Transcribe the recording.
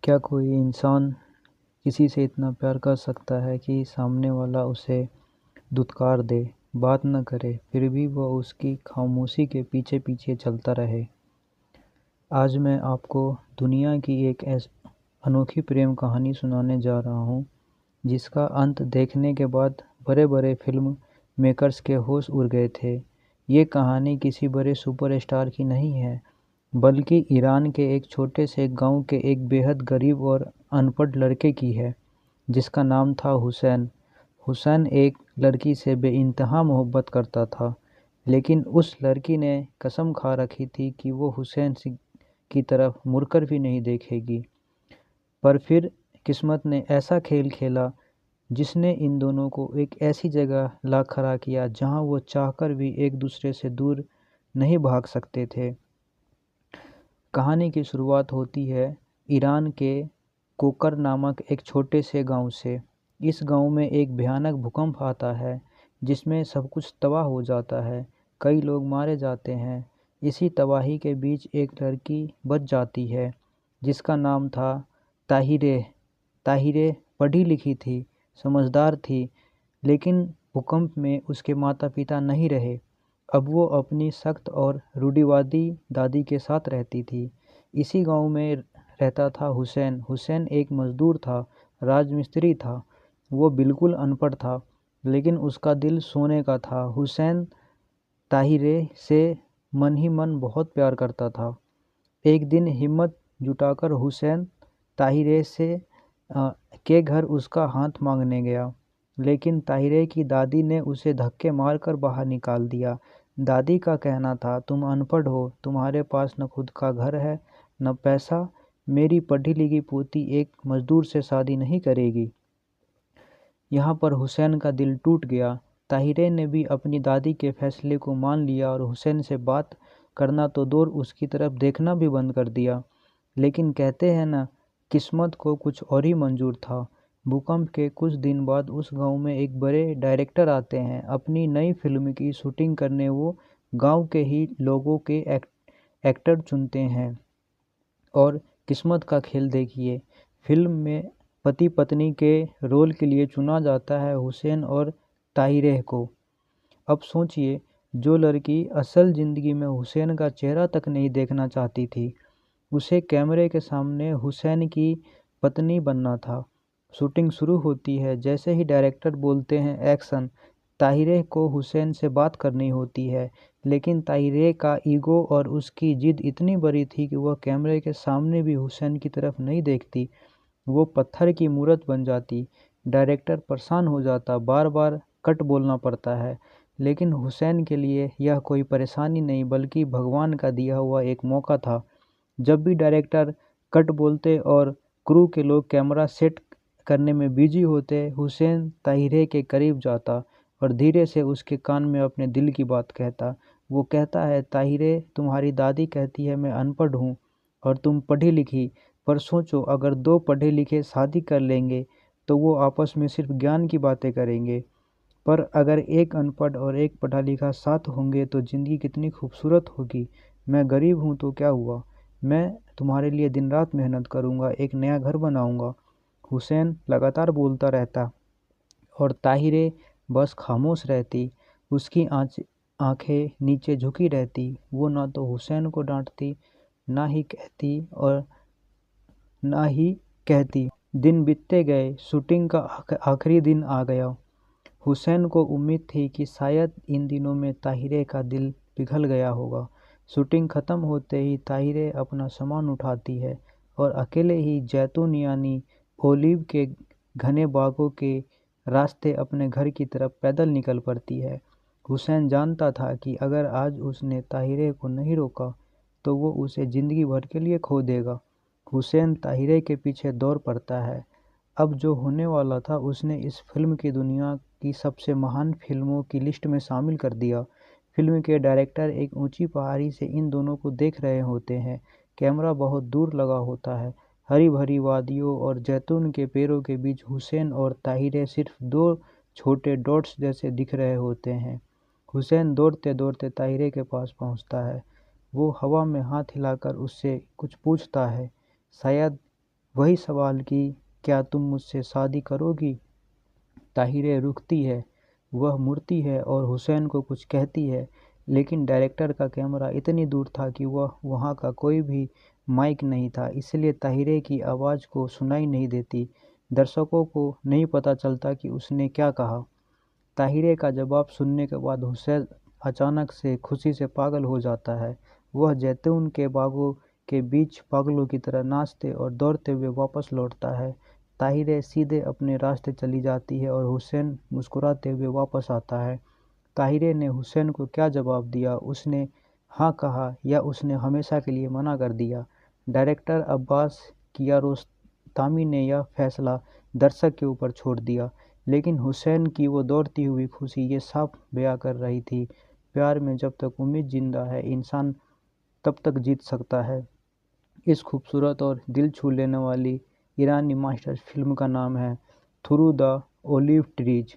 क्या कोई इंसान किसी से इतना प्यार कर सकता है कि सामने वाला उसे धुतकार दे, बात न करे, फिर भी वह उसकी खामोशी के पीछे पीछे चलता रहे। आज मैं आपको दुनिया की एक अनोखी प्रेम कहानी सुनाने जा रहा हूँ जिसका अंत देखने के बाद बड़े बड़े फिल्म मेकर्स के होश उड़ गए थे। ये कहानी किसी बड़े सुपरस्टार की नहीं है, बल्कि ईरान के एक छोटे से गांव के एक बेहद गरीब और अनपढ़ लड़के की है, जिसका नाम था हुसैन। हुसैन एक लड़की से बेइंतहा मोहब्बत करता था, लेकिन उस लड़की ने कसम खा रखी थी कि वो हुसैन की तरफ मुड़कर भी नहीं देखेगी। पर फिर किस्मत ने ऐसा खेल खेला जिसने इन दोनों को एक ऐसी जगह ला खड़ा किया जहां वो चाहकर भी एक दूसरे से दूर नहीं भाग सकते थे। कहानी की शुरुआत होती है ईरान के कोकर नामक एक छोटे से गांव से। इस गांव में एक भयानक भूकंप आता है जिसमें सब कुछ तबाह हो जाता है, कई लोग मारे जाते हैं। इसी तबाही के बीच एक लड़की बच जाती है जिसका नाम था ताहिरे। ताहिरे पढ़ी लिखी थी, समझदार थी, लेकिन भूकंप में उसके माता पिता नहीं रहे। अब वो अपनी सख्त और रूढ़िवादी दादी के साथ रहती थी। इसी गांव में रहता था हुसैन। हुसैन एक मज़दूर था, राजमिस्त्री था। वो बिल्कुल अनपढ़ था, लेकिन उसका दिल सोने का था। हुसैन ताहिरे से मन ही मन बहुत प्यार करता था। एक दिन हिम्मत जुटाकर हुसैन ताहिरे के घर उसका हाथ मांगने गया, लेकिन ताहिरे की दादी ने उसे धक्के मारकर बाहर निकाल दिया। दादी का कहना था, तुम अनपढ़ हो, तुम्हारे पास न खुद का घर है न पैसा, मेरी पढ़ी लिखी पोती एक मजदूर से शादी नहीं करेगी। यहाँ पर हुसैन का दिल टूट गया। ताहिरे ने भी अपनी दादी के फैसले को मान लिया और हुसैन से बात करना तो दूर, उसकी तरफ देखना भी बंद कर दिया। लेकिन कहते हैं ना, किस्मत को कुछ और ही मंजूर था। भूकंप के कुछ दिन बाद उस गांव में एक बड़े डायरेक्टर आते हैं। अपनी नई फिल्म की शूटिंग करने वो गांव के ही लोगों के एक्टर चुनते हैं। और किस्मत का खेल देखिए, फिल्म में पति पत्नी के रोल के लिए चुना जाता है हुसैन और ताहिरे को। अब सोचिए, जो लड़की असल ज़िंदगी में हुसैन का चेहरा तक नहीं देखना चाहती थी, उसे कैमरे के सामने हुसैन की पत्नी बनना था। शूटिंग शुरू होती है। जैसे ही डायरेक्टर बोलते हैं एक्शन, ताहिरे को हुसैन से बात करनी होती है, लेकिन ताहिरे का ईगो और उसकी जिद इतनी बड़ी थी कि वह कैमरे के सामने भी हुसैन की तरफ नहीं देखती। वो पत्थर की मूरत बन जाती। डायरेक्टर परेशान हो जाता, बार बार कट बोलना पड़ता है, लेकिन हुसैन के लिए यह कोई परेशानी नहीं बल्कि भगवान का दिया हुआ एक मौका था। जब भी डायरेक्टर कट बोलते और क्रू के लोग कैमरा सेट करने में बिजी होते, हुसैन ताहिरे के करीब जाता और धीरे से उसके कान में अपने दिल की बात कहता। वो कहता है, ताहिरे, तुम्हारी दादी कहती है मैं अनपढ़ हूँ और तुम पढ़ी लिखी, पर सोचो, अगर दो पढ़े लिखे शादी कर लेंगे तो वो आपस में सिर्फ ज्ञान की बातें करेंगे, पर अगर एक अनपढ़ और एक पढ़ा लिखा साथ होंगे तो ज़िंदगी कितनी खूबसूरत होगी। मैं गरीब हूँ तो क्या हुआ, मैं तुम्हारे लिए दिन रात मेहनत करूँगा, एक नया घर बनाऊँगा। हुसैन लगातार बोलता रहता और ताहिरे बस खामोश रहती। उसकी आंखें नीचे झुकी रहती। वो ना तो हुसैन को डांटती, ना ही कहती। दिन बीतते गए। शूटिंग का आखिरी दिन आ गया। हुसैन को उम्मीद थी कि शायद इन दिनों में ताहिरे का दिल पिघल गया होगा। शूटिंग ख़त्म होते ही ताहिरे अपना सामान उठाती है और अकेले ही जैतून यानी ओलिव के घने बागों के रास्ते अपने घर की तरफ पैदल निकल पड़ती है। हुसैन जानता था कि अगर आज उसने ताहिरे को नहीं रोका तो वो उसे ज़िंदगी भर के लिए खो देगा। हुसैन ताहिरे के पीछे दौड़ पड़ता है। अब जो होने वाला था उसने इस फिल्म की दुनिया की सबसे महान फिल्मों की लिस्ट में शामिल कर दिया। फिल्म के डायरेक्टर एक ऊंची पहाड़ी से इन दोनों को देख रहे होते हैं। कैमरा बहुत दूर लगा होता है। हरी भरी वादियों और जैतून के पेड़ों के बीच हुसैन और ताहिरे सिर्फ दो छोटे डॉट्स जैसे दिख रहे होते हैं। हुसैन दौड़ते दौड़ते ताहिरे के पास पहुंचता है। वो हवा में हाथ हिलाकर उससे कुछ पूछता है। शायद वही सवाल कि क्या तुम मुझसे शादी करोगी। ताहिरे रुकती है, वह मुड़ती है और हुसैन को कुछ कहती है, लेकिन डायरेक्टर का कैमरा इतनी दूर था कि वह वहाँ का कोई भी माइक नहीं था, इसलिए ताहिरे की आवाज़ को सुनाई नहीं देती। दर्शकों को नहीं पता चलता कि उसने क्या कहा। ताहिरे का जवाब सुनने के बाद हुसैन अचानक से खुशी से पागल हो जाता है। वह जैतून के बागों के बीच पागलों की तरह नाचते और दौड़ते हुए वापस लौटता है। ताहिरे सीधे अपने रास्ते चली जाती है और हुसैन मुस्कुराते हुए वापस आता है। ताहिरे ने हुसैन को क्या जवाब दिया, उसने हाँ कहा या उसने हमेशा के लिए मना कर दिया। डायरेक्टर अब्बास कियारोस्तामी ने यह फैसला दर्शक के ऊपर छोड़ दिया, लेकिन हुसैन की वो दौड़ती हुई खुशी ये साफ बयां कर रही थी, प्यार में जब तक उम्मीद जिंदा है इंसान तब तक जीत सकता है। इस खूबसूरत और दिल छू लेने वाली ईरानी मास्टर फिल्म का नाम है थ्रू द ओलिव ट्रीज।